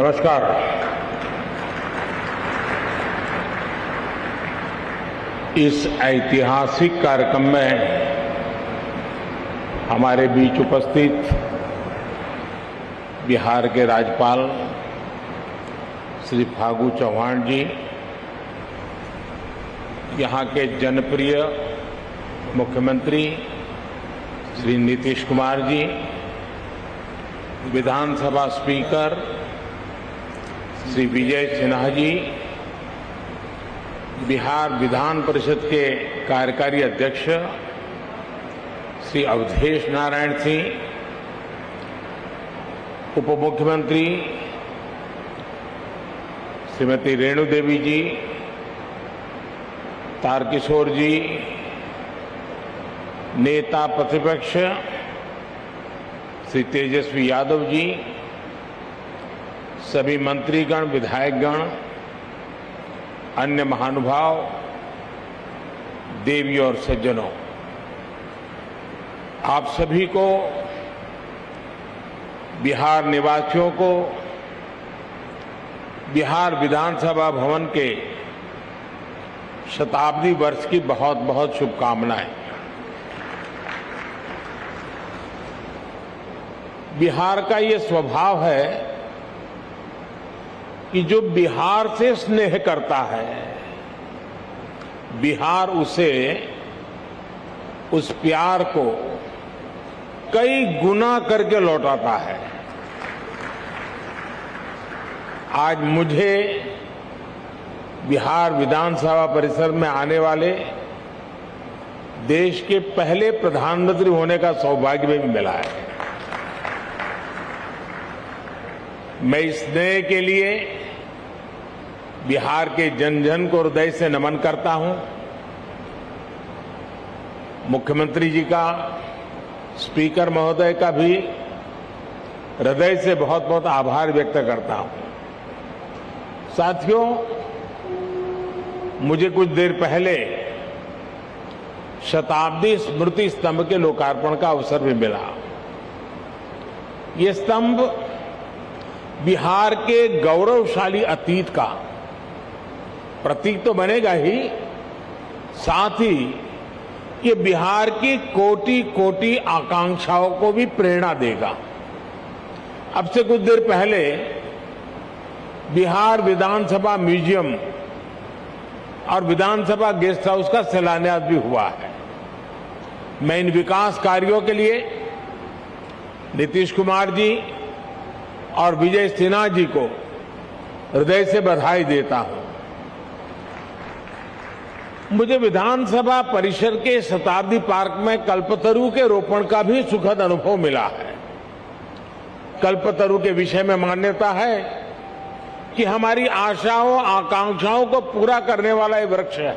नमस्कार। इस ऐतिहासिक कार्यक्रम में हमारे बीच उपस्थित बिहार के राज्यपाल श्री फागू चौहान जी, यहाँ के जनप्रिय मुख्यमंत्री श्री नीतीश कुमार जी, विधानसभा स्पीकर श्री विजय सिन्हा जी, बिहार विधान परिषद के कार्यकारी अध्यक्ष श्री अवधेश नारायण सिंह, उप मुख्यमंत्री श्रीमती रेणु देवी जी, तारकिशोर जी, नेता प्रतिपक्ष श्री तेजस्वी यादव जी, सभी मंत्रीगण, विधायकगण, अन्य महानुभाव, देवी और सज्जनों, आप सभी को, बिहार निवासियों को बिहार विधानसभा भवन के शताब्दी वर्ष की बहुत बहुत शुभकामनाएं। बिहार का ये स्वभाव है कि जो बिहार से स्नेह करता है, बिहार उसे, उस प्यार को कई गुना करके लौटाता है। आज मुझे बिहार विधानसभा परिसर में आने वाले देश के पहले प्रधानमंत्री होने का सौभाग्य भी मिला है। मैं इस स्नेह के लिए बिहार के जन जन को हृदय से नमन करता हूं। मुख्यमंत्री जी का, स्पीकर महोदय का भी हृदय से बहुत बहुत आभार व्यक्त करता हूं। साथियों, मुझे कुछ देर पहले शताब्दी स्मृति स्तंभ के लोकार्पण का अवसर भी मिला। ये स्तंभ बिहार के गौरवशाली अतीत का प्रतीक तो बनेगा ही, साथ ही ये बिहार की कोटि कोटि आकांक्षाओं को भी प्रेरणा देगा। अब से कुछ देर पहले बिहार विधानसभा म्यूजियम और विधानसभा गेस्ट हाउस का शिलान्यास भी हुआ है। मैं इन विकास कार्यों के लिए नीतीश कुमार जी और विजय सिन्हा जी को हृदय से बधाई देता हूं। मुझे विधानसभा परिसर के शताब्दी पार्क में कल्पतरु के रोपण का भी सुखद अनुभव मिला है। कल्पतरु के विषय में मान्यता है कि हमारी आशाओं, आकांक्षाओं को पूरा करने वाला ये वृक्ष है।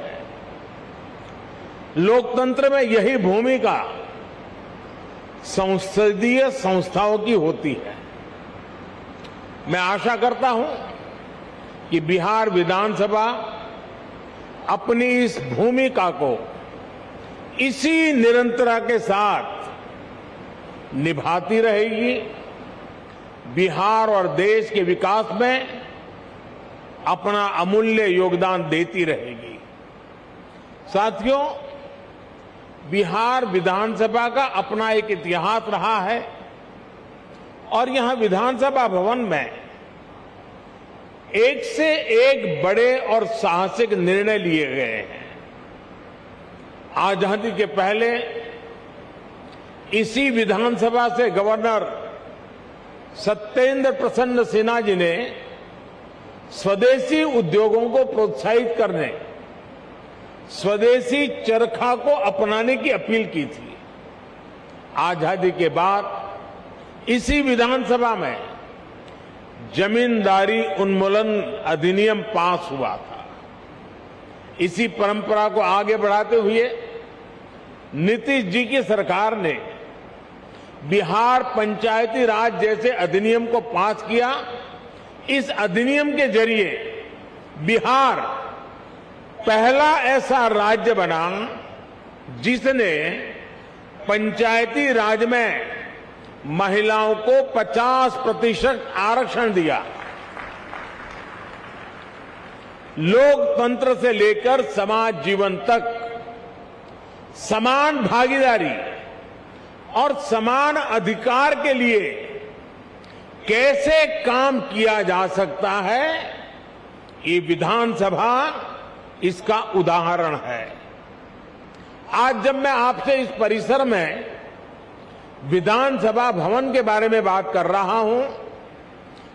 लोकतंत्र में यही भूमिका संसदीय संस्थाओं की होती है। मैं आशा करता हूं कि बिहार विधानसभा अपनी इस भूमिका को इसी निरंतरता के साथ निभाती रहेगी, बिहार और देश के विकास में अपना अमूल्य योगदान देती रहेगी। साथियों, बिहार विधानसभा का अपना एक इतिहास रहा है और यहां विधानसभा भवन में एक से एक बड़े और साहसिक निर्णय लिए गए हैं। आजादी के पहले इसी विधानसभा से गवर्नर सत्येंद्र प्रसन्न सिन्हा जी ने स्वदेशी उद्योगों को प्रोत्साहित करने, स्वदेशी चरखा को अपनाने की अपील की थी। आजादी के बाद इसी विधानसभा में जमींदारी उन्मूलन अधिनियम पास हुआ था। इसी परंपरा को आगे बढ़ाते हुए नीतीश जी की सरकार ने बिहार पंचायती राज जैसे अधिनियम को पास किया। इस अधिनियम के जरिए बिहार पहला ऐसा राज्य बना जिसने पंचायती राज में महिलाओं को 50% आरक्षण दिया। लोकतंत्र से लेकर समाज जीवन तक समान भागीदारी और समान अधिकार के लिए कैसे काम किया जा सकता है, ये विधानसभा इसका उदाहरण है। आज जब मैं आपसे इस परिसर में विधानसभा भवन के बारे में बात कर रहा हूं,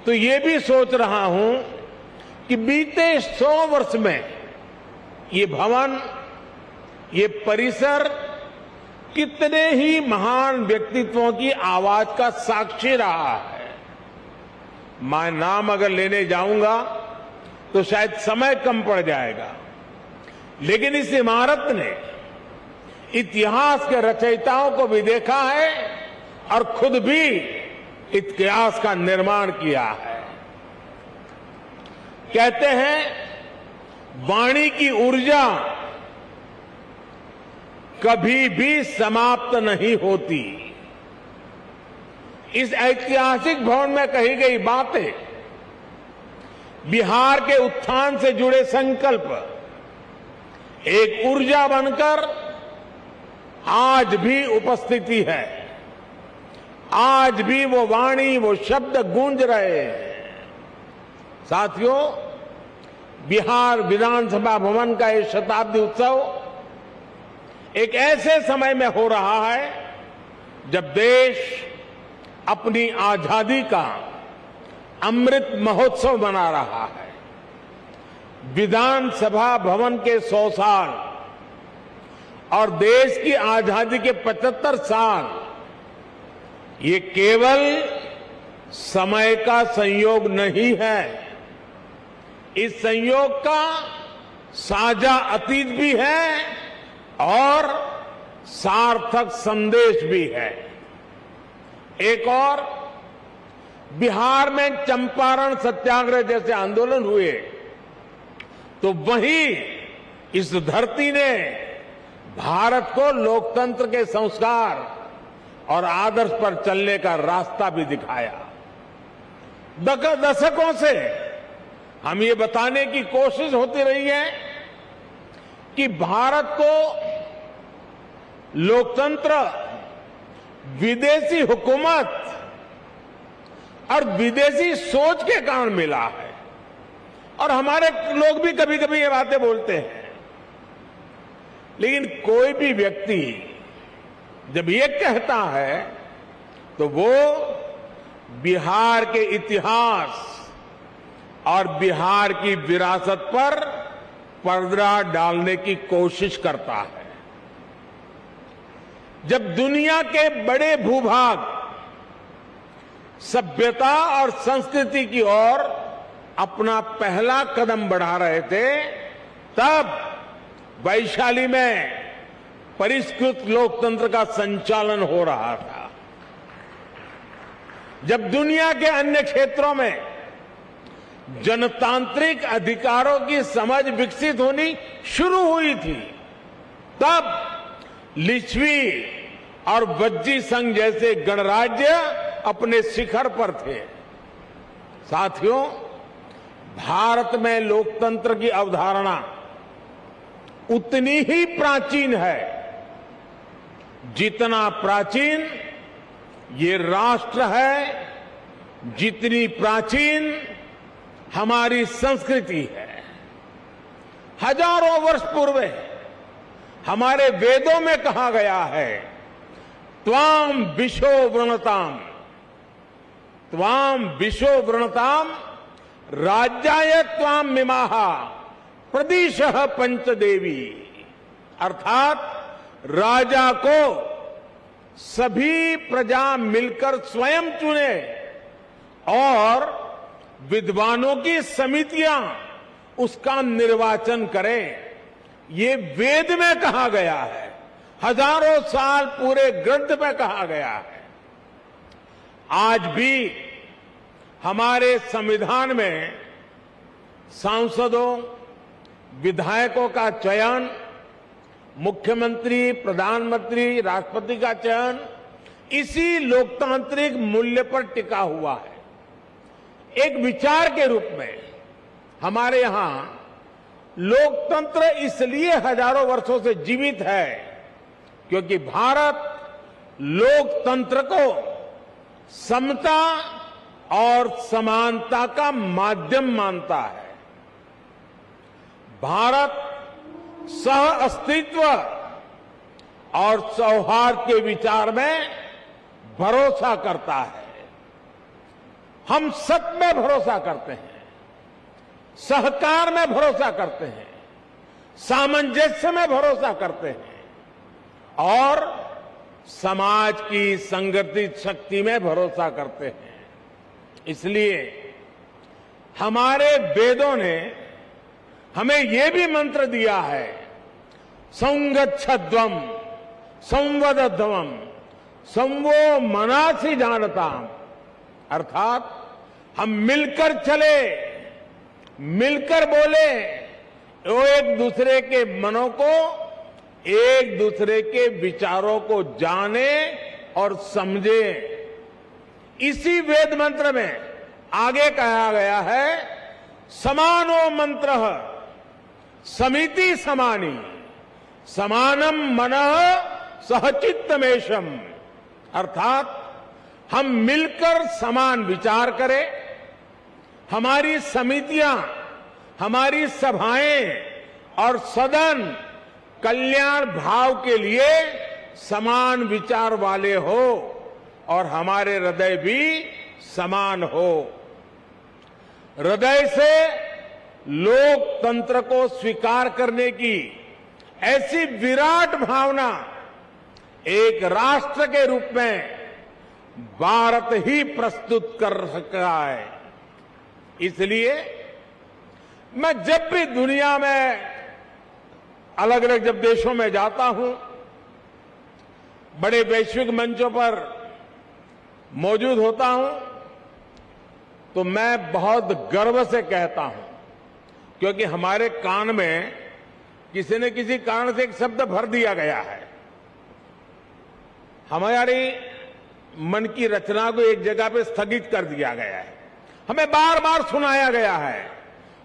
तो ये भी सोच रहा हूं कि बीते 100 वर्ष में ये भवन, ये परिसर कितने ही महान व्यक्तित्वों की आवाज का साक्षी रहा है। मैं नाम अगर लेने जाऊंगा तो शायद समय कम पड़ जाएगा, लेकिन इस इमारत ने इतिहास के रचयिताओं को भी देखा है और खुद भी इतिहास का निर्माण किया है। कहते हैं वाणी की ऊर्जा कभी भी समाप्त नहीं होती। इस ऐतिहासिक भवन में कही गई बातें, बिहार के उत्थान से जुड़े संकल्प एक ऊर्जा बनकर आज भी उपस्थिति है। आज भी वो वाणी, वो शब्द गूंज रहे हैं। साथियों, बिहार विधानसभा भवन का ये शताब्दी उत्सव एक ऐसे समय में हो रहा है जब देश अपनी आजादी का अमृत महोत्सव मना रहा है। विधानसभा भवन के 100 साल और देश की आजादी के 75 साल, ये केवल समय का संयोग नहीं है, इस संयोग का साझा अतीत भी है और सार्थक संदेश भी है। एक और, बिहार में चंपारण सत्याग्रह जैसे आंदोलन हुए तो वहीं इस धरती ने भारत को लोकतंत्र के संस्कार और आदर्श पर चलने का रास्ता भी दिखाया। दशकों से हम ये बताने की कोशिश होती रही है कि भारत को लोकतंत्र विदेशी हुकूमत और विदेशी सोच के कारण मिला है। और हमारे लोग भी कभी कभी ये बातें बोलते हैं, लेकिन कोई भी व्यक्ति जब ये कहता है तो वो बिहार के इतिहास और बिहार की विरासत पर पर्दा डालने की कोशिश करता है। जब दुनिया के बड़े भूभाग सभ्यता और संस्कृति की ओर अपना पहला कदम बढ़ा रहे थे, तब वैशाली में परिष्कृत लोकतंत्र का संचालन हो रहा था। जब दुनिया के अन्य क्षेत्रों में जनतांत्रिक अधिकारों की समझ विकसित होनी शुरू हुई थी, तब लिच्छवी और वज्जी संघ जैसे गणराज्य अपने शिखर पर थे। साथियों, भारत में लोकतंत्र की अवधारणा उतनी ही प्राचीन है जितना प्राचीन ये राष्ट्र है, जितनी प्राचीन हमारी संस्कृति है। हजारों वर्ष पूर्व हमारे वेदों में कहा गया है, त्वाम विशो वृणताम, त्वाम विशो वृणताम राज्याय त्वाम मिमाहा प्रदिशः पंचदेवी। अर्थात राजा को सभी प्रजा मिलकर स्वयं चुने और विद्वानों की समितियां उसका निर्वाचन करें। ये वेद में कहा गया है, हजारों साल पूरे ग्रंथ में कहा गया है। आज भी हमारे संविधान में सांसदों, विधायकों का चयन, मुख्यमंत्री, प्रधानमंत्री, राष्ट्रपति का चयन इसी लोकतांत्रिक मूल्य पर टिका हुआ है। एक विचार के रूप में हमारे यहां लोकतंत्र इसलिए हजारों वर्षों से जीवित है क्योंकि भारत लोकतंत्र को समता और समानता का माध्यम मानता है। भारत सह अस्तित्व और सौहार्द के विचार में भरोसा करता है। हम सत्य में भरोसा करते हैं, सहकार में भरोसा करते हैं, सामंजस्य में भरोसा करते हैं और समाज की संगठित शक्ति में भरोसा करते हैं। इसलिए हमारे वेदों ने हमें यह भी मंत्र दिया है, संगच्छध्वम संवदध्वम संवो मनासी जानताम, अर्थात हम मिलकर चले, मिलकर बोले, वो एक दूसरे के मनों को, एक दूसरे के विचारों को जाने और समझे। इसी वेद मंत्र में आगे कहा गया है, समानो मंत्रः समिति समानी समानम मनः सहचित्तमेशम, अर्थात हम मिलकर समान विचार करें, हमारी समितियां, हमारी सभाएं और सदन कल्याण भाव के लिए समान विचार वाले हो और हमारे हृदय भी समान हो। हृदय से लोकतंत्र को स्वीकार करने की ऐसी विराट भावना एक राष्ट्र के रूप में भारत ही प्रस्तुत कर सकता है। इसलिए मैं जब भी दुनिया में अलग अलग जब देशों में जाता हूं, बड़े वैश्विक मंचों पर मौजूद होता हूं, तो मैं बहुत गर्व से कहता हूं, क्योंकि हमारे कान में किसी न किसी कारण से एक शब्द भर दिया गया है। हमारी मन की रचना को एक जगह पे स्थगित कर दिया गया है। हमें बार बार सुनाया गया है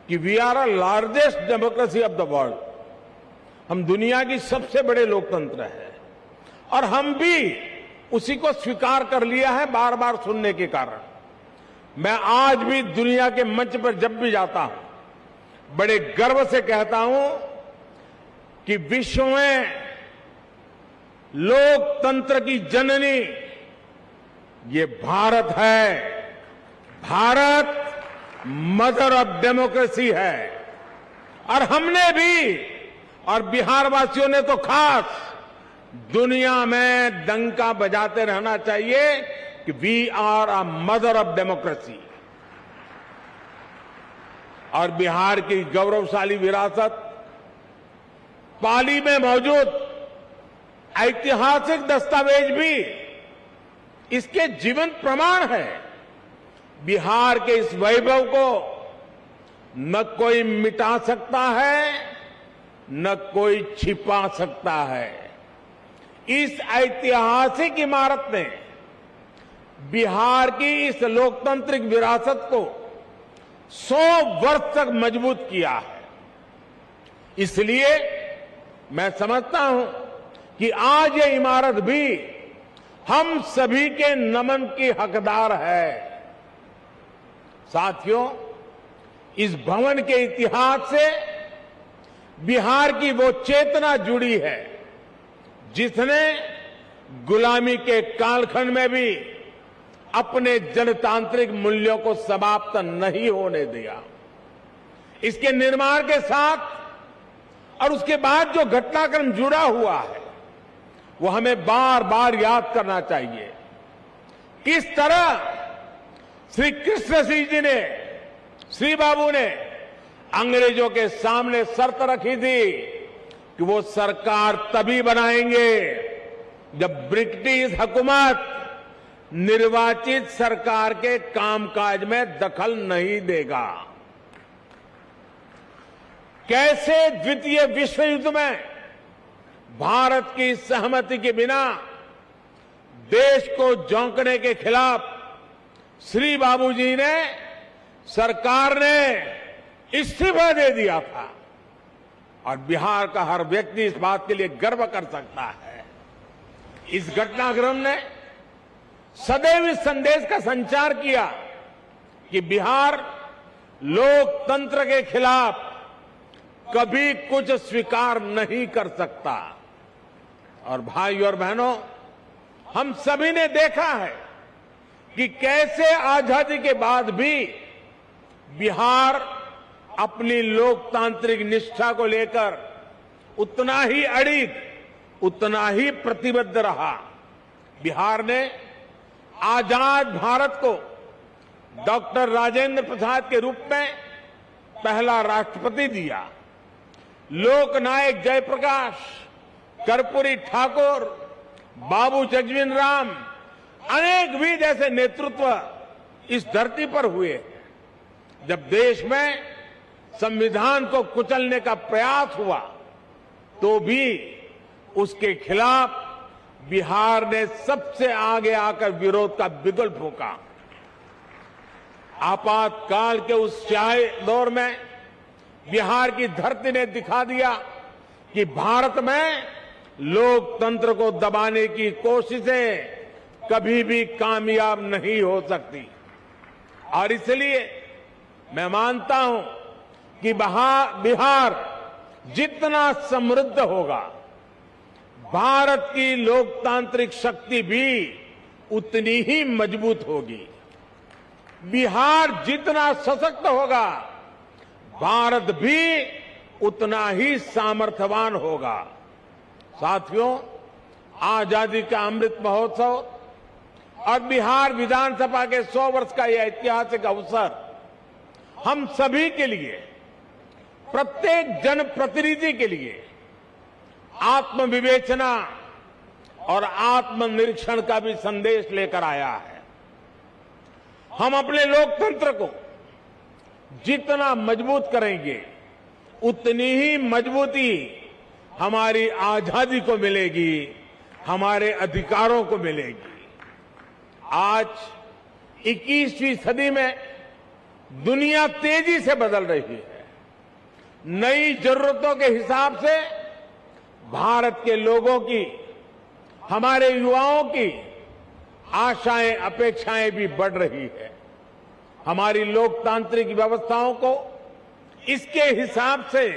कि we are a largest democracy of the world, हम दुनिया की सबसे बड़े लोकतंत्र है, और हम भी उसी को स्वीकार कर लिया है बार बार सुनने के कारण। मैं आज भी दुनिया के मंच पर जब भी जाता हूं, बड़े गर्व से कहता हूं कि विश्व में लोकतंत्र की जननी ये भारत है। भारत मदर ऑफ डेमोक्रेसी है, और हमने भी, और बिहार वासियों ने तो खास, दुनिया में डंका बजाते रहना चाहिए कि we are a mother of democracy. और बिहार की गौरवशाली विरासत, पाली में मौजूद ऐतिहासिक दस्तावेज भी इसके जीवंत प्रमाण है। बिहार के इस वैभव को न कोई मिटा सकता है, न कोई छिपा सकता है। इस ऐतिहासिक इमारत ने बिहार की इस लोकतांत्रिक विरासत को 100 वर्ष तक मजबूत किया है। इसलिए मैं समझता हूं कि आज ये इमारत भी हम सभी के नमन की हकदार है। साथियों, इस भवन के इतिहास से बिहार की वो चेतना जुड़ी है जिसने गुलामी के कालखंड में भी अपने जनतांत्रिक मूल्यों को समाप्त नहीं होने दिया। इसके निर्माण के साथ और उसके बाद जो घटनाक्रम जुड़ा हुआ है, वो हमें बार बार याद करना चाहिए। किस तरह श्री कृष्ण सिंह जी ने, श्री बाबू ने अंग्रेजों के सामने शर्त रखी थी कि वो सरकार तभी बनाएंगे जब ब्रिटिश हुकूमत निर्वाचित सरकार के कामकाज में दखल नहीं देगा। कैसे द्वितीय विश्व युद्ध में भारत की सहमति के बिना देश को झोंकने के खिलाफ श्री बाबूजी ने, सरकार ने इस्तीफा दे दिया था। और बिहार का हर व्यक्ति इस बात के लिए गर्व कर सकता है। इस घटनाक्रम ने सदैव इस संदेश का संचार किया कि बिहार लोकतंत्र के खिलाफ कभी कुछ स्वीकार नहीं कर सकता। और भाई और बहनों, हम सभी ने देखा है कि कैसे आजादी के बाद भी बिहार अपनी लोकतांत्रिक निष्ठा को लेकर उतना ही अडिग, उतना ही प्रतिबद्ध रहा। बिहार ने आजाद भारत को डॉक्टर राजेंद्र प्रसाद के रूप में पहला राष्ट्रपति दिया। लोकनायक जयप्रकाश, कर्पूरी ठाकुर, बाबू जगजीवन राम, अनेक भी जैसे नेतृत्व इस धरती पर हुए। जब देश में संविधान को कुचलने का प्रयास हुआ तो भी उसके खिलाफ बिहार ने सबसे आगे आकर विरोध का बिगुल फूंका। आपातकाल के उस स्याही दौर में बिहार की धरती ने दिखा दिया कि भारत में लोकतंत्र को दबाने की कोशिशें कभी भी कामयाब नहीं हो सकती। और इसलिए मैं मानता हूं कि बिहार जितना समृद्ध होगा, भारत की लोकतांत्रिक शक्ति भी उतनी ही मजबूत होगी। बिहार जितना सशक्त होगा, भारत भी उतना ही सामर्थ्यवान होगा। साथियों, आजादी का अमृत महोत्सव और बिहार विधानसभा के 100 वर्ष का यह ऐतिहासिक अवसर हम सभी के लिए, प्रत्येक जनप्रतिनिधि के लिए आत्मविवेचना और आत्मनिरीक्षण का भी संदेश लेकर आया है। हम अपने लोकतंत्र को जितना मजबूत करेंगे, उतनी ही मजबूती हमारी आजादी को मिलेगी, हमारे अधिकारों को मिलेगी। आज 21वीं सदी में दुनिया तेजी से बदल रही है। नई जरूरतों के हिसाब से भारत के लोगों की, हमारे युवाओं की आशाएं, अपेक्षाएं भी बढ़ रही है। हमारी लोकतांत्रिक व्यवस्थाओं को इसके हिसाब से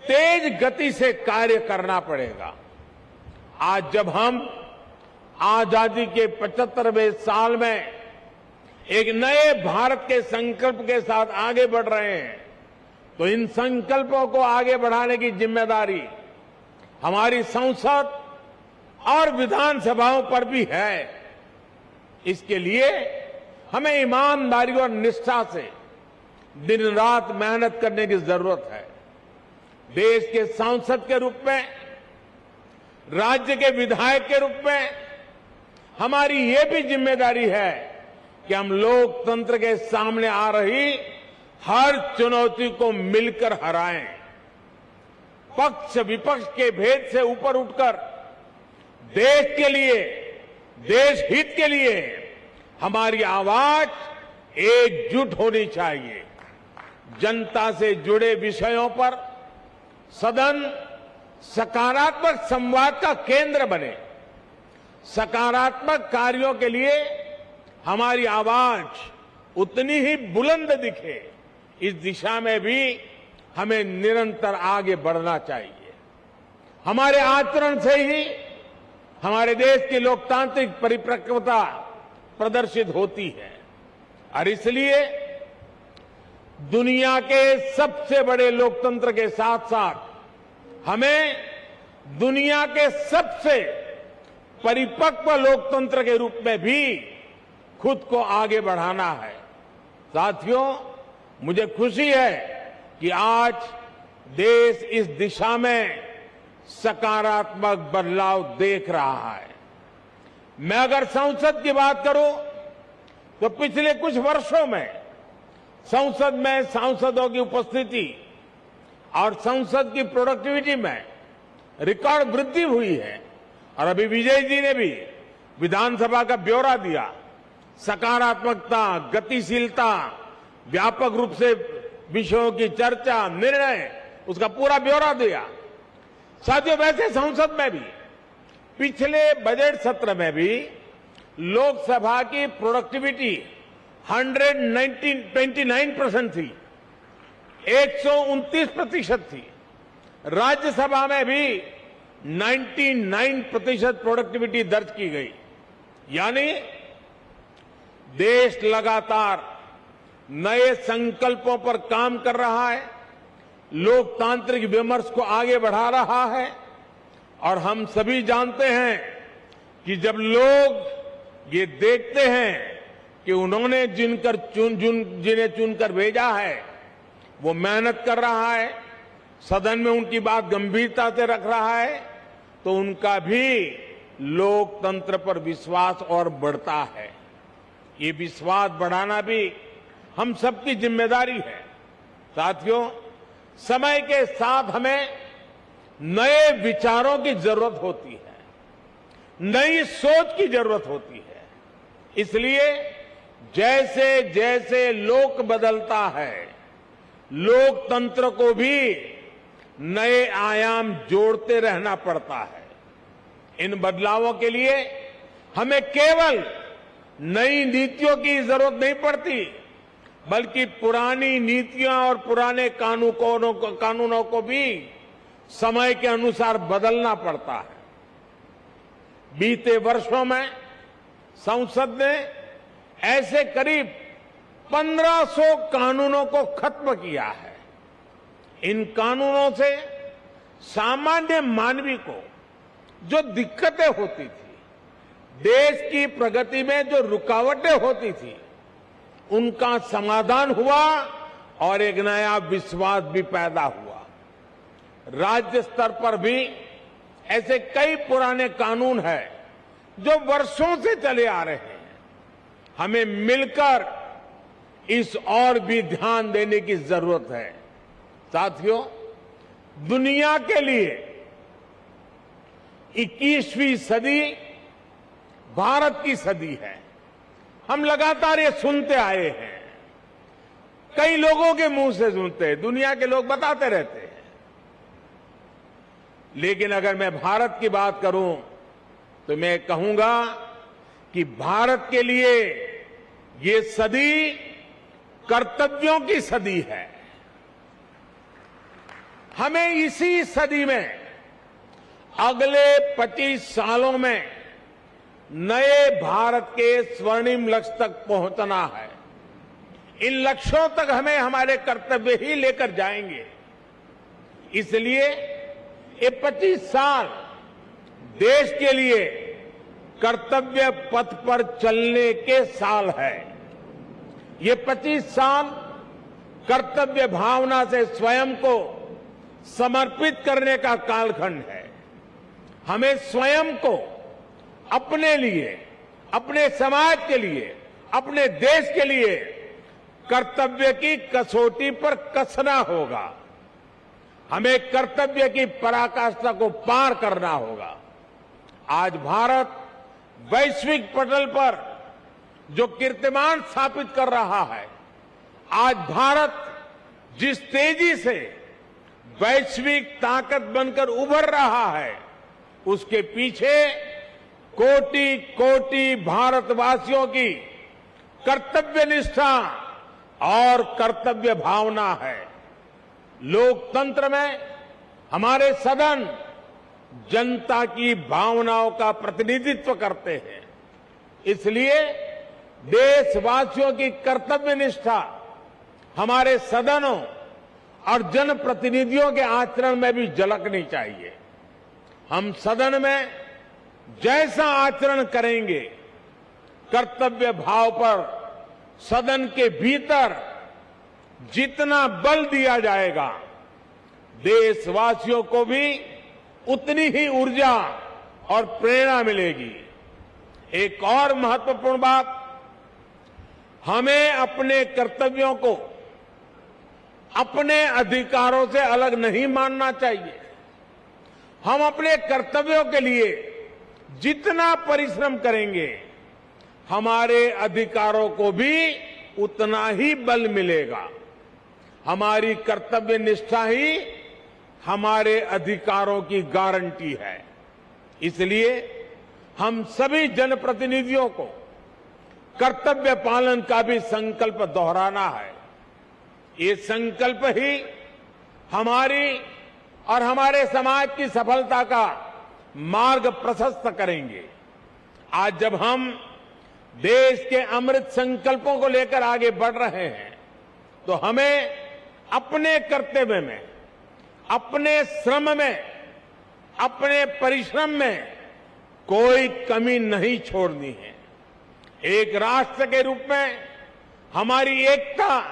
तेज गति से कार्य करना पड़ेगा। आज जब हम आजादी के 75वें साल में एक नए भारत के संकल्प के साथ आगे बढ़ रहे हैं, तो इन संकल्पों को आगे बढ़ाने की जिम्मेदारी हमारी संसद और विधानसभाओं पर भी है। इसके लिए हमें ईमानदारी और निष्ठा से दिन रात मेहनत करने की जरूरत है। देश के सांसद के रूप में, राज्य के विधायक के रूप में हमारी ये भी जिम्मेदारी है कि हम लोकतंत्र के सामने आ रही हर चुनौती को मिलकर हराएं। पक्ष विपक्ष के भेद से ऊपर उठकर देश के लिए, देश हित के लिए हमारी आवाज एकजुट होनी चाहिए। जनता से जुड़े विषयों पर सदन सकारात्मक संवाद का केंद्र बने। सकारात्मक कार्यों के लिए हमारी आवाज उतनी ही बुलंद दिखे, इस दिशा में भी हमें निरंतर आगे बढ़ना चाहिए। हमारे आचरण से ही हमारे देश की लोकतांत्रिक परिपक्वता प्रदर्शित होती है। और इसलिए दुनिया के सबसे बड़े लोकतंत्र के साथ साथ हमें दुनिया के सबसे परिपक्व लोकतंत्र के रूप में भी खुद को आगे बढ़ाना है। साथियों, मुझे खुशी है कि आज देश इस दिशा में सकारात्मक बदलाव देख रहा है। मैं अगर संसद की बात करूं तो पिछले कुछ वर्षों में संसद में सांसदों की उपस्थिति और संसद की प्रोडक्टिविटी में रिकॉर्ड वृद्धि हुई है। और अभी विजय जी ने भी विधानसभा का ब्यौरा दिया। सकारात्मकता, गतिशीलता, व्यापक रूप से विषयों की चर्चा, निर्णय, उसका पूरा ब्यौरा दिया। साथियों, वैसे संसद में भी पिछले बजट सत्र में भी लोकसभा की प्रोडक्टिविटी 129% थी, 129% थी। राज्यसभा में भी 99% प्रोडक्टिविटी दर्ज की गई। यानी देश लगातार नए संकल्पों पर काम कर रहा है, लोकतांत्रिक विमर्श को आगे बढ़ा रहा है। और हम सभी जानते हैं कि जब लोग ये देखते हैं कि उन्होंने जिन्हें चुनकर भेजा है वो मेहनत कर रहा है, सदन में उनकी बात गंभीरता से रख रहा है, तो उनका भी लोकतंत्र पर विश्वास और बढ़ता है। ये विश्वास बढ़ाना भी हम सबकी जिम्मेदारी है। साथियों, समय के साथ हमें नए विचारों की जरूरत होती है, नई सोच की जरूरत होती है। इसलिए जैसे जैसे लोक बदलता है, लोकतंत्र को भी नए आयाम जोड़ते रहना पड़ता है। इन बदलावों के लिए हमें केवल नई नीतियों की जरूरत नहीं पड़ती, बल्कि पुरानी नीतियां और पुराने कानूनों को भी समय के अनुसार बदलना पड़ता है। बीते वर्षों में संसद ने ऐसे करीब 1500 कानूनों को खत्म किया है। इन कानूनों से सामान्य मानवी को जो दिक्कतें होती थी, देश की प्रगति में जो रुकावटें होती थी, उनका समाधान हुआ और एक नया विश्वास भी पैदा हुआ। राज्य स्तर पर भी ऐसे कई पुराने कानून हैं जो वर्षों से चले आ रहे हैं। हमें मिलकर इस और भी ध्यान देने की जरूरत है। साथियों, दुनिया के लिए 21वीं सदी भारत की सदी है। हम लगातार ये सुनते आए हैं, कई लोगों के मुंह से सुनते हैं, दुनिया के लोग बताते रहते हैं। लेकिन अगर मैं भारत की बात करूं तो मैं कहूंगा कि भारत के लिए ये सदी कर्तव्यों की सदी है। हमें इसी सदी में अगले 25 सालों में नए भारत के स्वर्णिम लक्ष्य तक पहुंचना है। इन लक्ष्यों तक हमें हमारे कर्तव्य ही लेकर जाएंगे। इसलिए ये 25 साल देश के लिए कर्तव्य पथ पर चलने के साल है। ये 25 साल कर्तव्य भावना से स्वयं को समर्पित करने का कालखंड है। हमें स्वयं को अपने लिए, अपने समाज के लिए, अपने देश के लिए कर्तव्य की कसौटी पर कसना होगा। हमें कर्तव्य की पराकाष्ठा को पार करना होगा। आज भारत वैश्विक पटल पर जो कीर्तिमान स्थापित कर रहा है, आज भारत जिस तेजी से वैश्विक ताकत बनकर उभर रहा है, उसके पीछे कोटि कोटि भारतवासियों की कर्तव्य निष्ठा और कर्तव्य भावना है। लोकतंत्र में हमारे सदन जनता की भावनाओं का प्रतिनिधित्व करते हैं। इसलिए देशवासियों की कर्तव्य निष्ठा हमारे सदनों और जनप्रतिनिधियों के आचरण में भी झलकनी चाहिए। हम सदन में जैसा आचरण करेंगे, कर्तव्य भाव पर सदन के भीतर जितना बल दिया जाएगा, देशवासियों को भी उतनी ही ऊर्जा और प्रेरणा मिलेगी। एक और महत्वपूर्ण बात, हमें अपने कर्तव्यों को अपने अधिकारों से अलग नहीं मानना चाहिए। हम अपने कर्तव्यों के लिए जितना परिश्रम करेंगे, हमारे अधिकारों को भी उतना ही बल मिलेगा। हमारी कर्तव्य निष्ठा ही हमारे अधिकारों की गारंटी है। इसलिए हम सभी जनप्रतिनिधियों को कर्तव्य पालन का भी संकल्प दोहराना है। ये संकल्प ही हमारी और हमारे समाज की सफलता का मार्ग प्रशस्त करेंगे। आज जब हम देश के अमृत संकल्पों को लेकर आगे बढ़ रहे हैं, तो हमें अपने कर्तव्य में, अपने श्रम में, अपने परिश्रम में कोई कमी नहीं छोड़नी है। एक राष्ट्र के रूप में हमारी एकता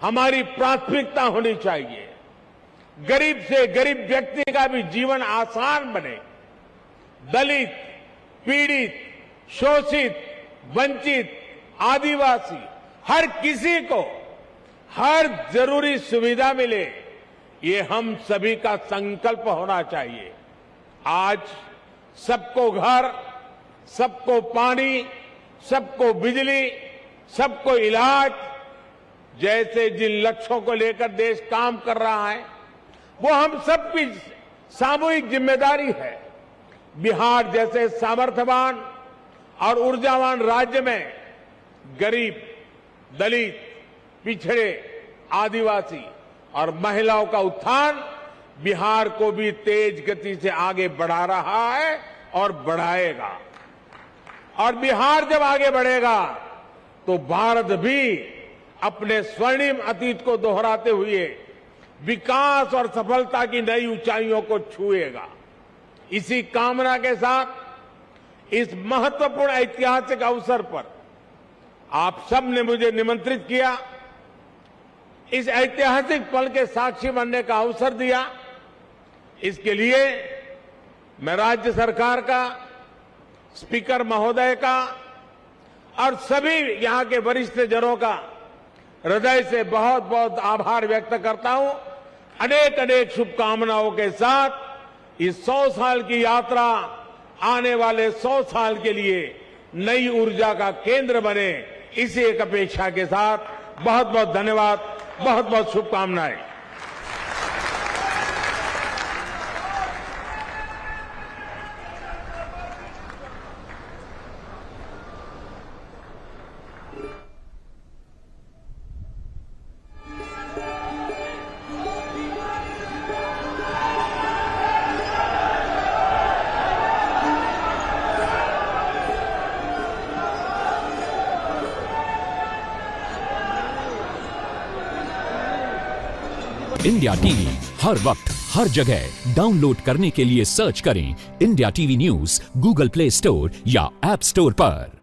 हमारी प्राथमिकता होनी चाहिए। गरीब से गरीब व्यक्ति का भी जीवन आसान बने। दलित, पीड़ित, शोषित, वंचित, आदिवासी, हर किसी को हर जरूरी सुविधा मिले, ये हम सभी का संकल्प होना चाहिए। आज सबको घर, सबको पानी, सबको बिजली, सबको इलाज जैसे जिन लक्ष्यों को लेकर देश काम कर रहा है, वो हम सबकी सामूहिक जिम्मेदारी है। बिहार जैसे सामर्थ्यवान और ऊर्जावान राज्य में गरीब, दलित, पिछड़े, आदिवासी और महिलाओं का उत्थान बिहार को भी तेज गति से आगे बढ़ा रहा है और बढ़ाएगा। और बिहार जब आगे बढ़ेगा तो भारत भी अपने स्वर्णिम अतीत को दोहराते हुए विकास और सफलता की नई ऊंचाइयों को छुएगा। इसी कामना के साथ इस महत्वपूर्ण ऐतिहासिक अवसर पर आप सब ने मुझे निमंत्रित किया, इस ऐतिहासिक पल के साक्षी बनने का अवसर दिया। इसके लिए मैं राज्य सरकार का, स्पीकर महोदय का और सभी यहां के वरिष्ठ जनों का हृदय से बहुत बहुत आभार व्यक्त करता हूं। अनेक अनेक शुभकामनाओं के साथ इस 100 साल की यात्रा आने वाले 100 साल के लिए नई ऊर्जा का केंद्र बने, इसी एक अपेक्षा के साथ बहुत बहुत धन्यवाद, बहुत बहुत शुभकामनाएं। इंडिया टीवी हर वक्त हर जगह डाउनलोड करने के लिए सर्च करें India TV news Google play store या ऐप स्टोर पर।